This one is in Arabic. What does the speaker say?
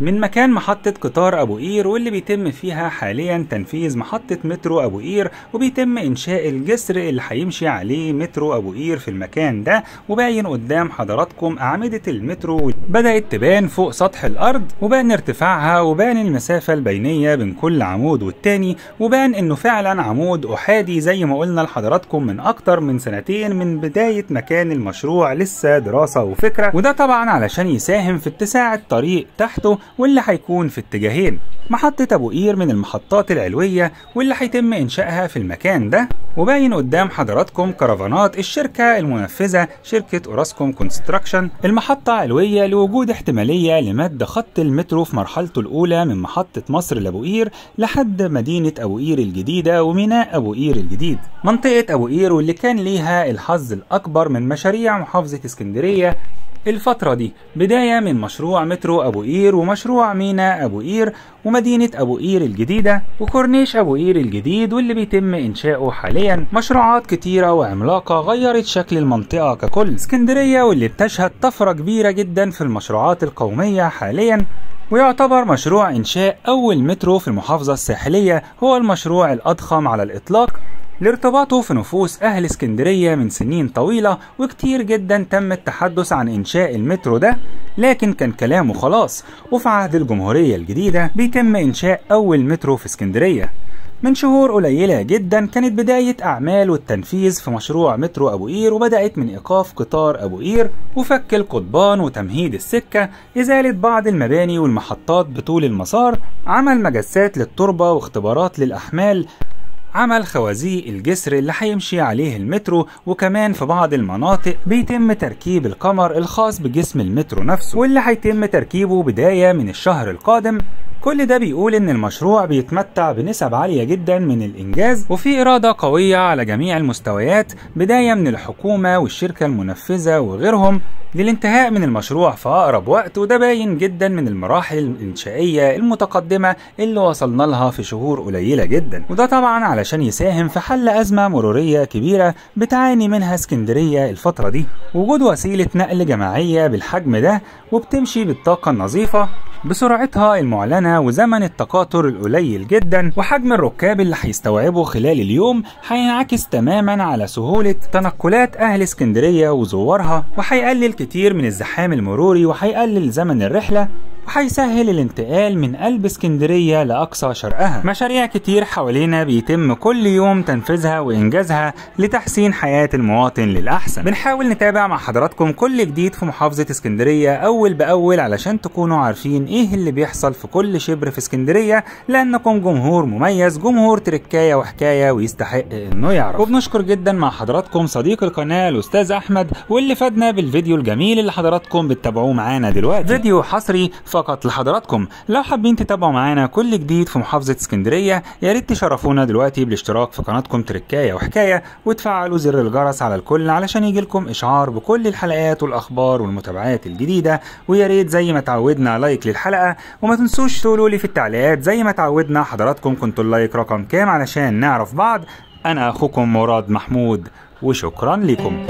من مكان محطة قطار أبو قير، واللي بيتم فيها حاليا تنفيذ محطة مترو أبو قير، وبيتم إنشاء الجسر اللي هيمشي عليه مترو أبو قير في المكان ده. وباين قدام حضراتكم أعمدة المترو بدأت تبان فوق سطح الأرض، وبان ارتفاعها، وبان المسافة البينية بين كل عمود والتاني، وبان إنه فعلا عمود أحادي زي ما قلنا لحضراتكم من أكتر من سنتين من بداية مكان المشروع، لسه دراسة وفكرة. وده طبعا علشان يساهم في اتساع الطريق تحته، واللي هيكون في اتجاهين. محطة أبو قير من المحطات العلوية واللي هيتم إنشائها في المكان ده. وباين قدام حضراتكم كرفانات الشركة المنفذة شركة أوراسكوم كونستراكشن. المحطة علوية لوجود احتمالية لمد خط المترو في مرحلته الأولى من محطة مصر لأبو قير لحد مدينة أبو قير الجديدة وميناء أبو قير الجديد. منطقة أبو قير واللي كان ليها الحظ الأكبر من مشاريع محافظة اسكندرية الفترة دي، بداية من مشروع مترو أبو قير ومشروع ميناء أبو قير ومدينة أبو قير الجديدة وكورنيش أبو قير الجديد واللي بيتم إنشاؤه حاليا. مشروعات كتيرة وعملاقة غيرت شكل المنطقة ككل. اسكندرية واللي بتشهد طفرة كبيرة جدا في المشروعات القومية حاليا، ويعتبر مشروع إنشاء أول مترو في المحافظة الساحلية هو المشروع الأضخم على الإطلاق لارتباطه في نفوس أهل اسكندرية من سنين طويلة. وكتير جدا تم التحدث عن إنشاء المترو ده، لكن كان كلامه خلاص. وفي عهد الجمهورية الجديدة بيتم إنشاء أول مترو في اسكندرية. من شهور قليلة جدا كانت بداية أعمال والتنفيذ في مشروع مترو أبو قير، وبدأت من إيقاف قطار أبو قير وفك القضبان وتمهيد السكة، إزالة بعض المباني والمحطات بطول المسار، عمل مجسات للتربة واختبارات للأحمال، عمل خوازيق الجسر اللي هيمشي عليه المترو، وكمان في بعض المناطق بيتم تركيب القمر الخاص بجسم المترو نفسه واللي هيتم تركيبه بداية من الشهر القادم. كل ده بيقول ان المشروع بيتمتع بنسب عالية جدا من الانجاز، وفي ارادة قوية على جميع المستويات، بداية من الحكومة والشركة المنفذة وغيرهم للانتهاء من المشروع في اقرب وقت. وده باين جدا من المراحل الانشائية المتقدمة اللي وصلنا لها في شهور قليلة جدا. وده طبعا علشان يساهم في حل ازمة مرورية كبيرة بتعاني منها اسكندرية الفترة دي. وجود وسيلة نقل جماعية بالحجم ده وبتمشي بالطاقة النظيفة بسرعتها المعلنة وزمن التقاطر القليل جدا وحجم الركاب اللي هيستوعبه خلال اليوم، هينعكس تماما على سهولة تنقلات أهل اسكندرية وزوارها، وهيقلل كتير من الزحام المروري، وهيقلل زمن الرحلة، وهيسهل الانتقال من قلب اسكندرية لأقصى شرقها. مشاريع كتير حوالينا بيتم كل يوم تنفيذها وإنجازها لتحسين حياة المواطن للأحسن. بنحاول نتابع مع حضراتكم كل جديد في محافظة اسكندرية أول بأول علشان تكونوا عارفين إيه اللي بيحصل في كل شبر في اسكندرية، لأنكم جمهور مميز، جمهور تركاية وحكاية ويستحق إنه يعرف. وبنشكر جدا مع حضراتكم صديق القناة الأستاذ أحمد، واللي فادنا بالفيديو الجميل اللي حضراتكم بتتابعوه معانا دلوقتي، فيديو حصري فقط لحضراتكم. لو حابين تتابعوا معانا كل جديد في محافظة اسكندرية، يا ريت تشرفونا دلوقتي بالاشتراك في قناتكم تركاية وحكاية، وتفعلوا زر الجرس على الكل علشان يجيلكم اشعار بكل الحلقات والاخبار والمتابعات الجديدة. ويا ريت زي ما تعودنا لايك للحلقة، وما تنسوش تقولوا لي في التعليقات زي ما تعودنا حضراتكم كنتوا اللايك رقم كام علشان نعرف بعض. انا اخوكم مراد محمود، وشكرا لكم.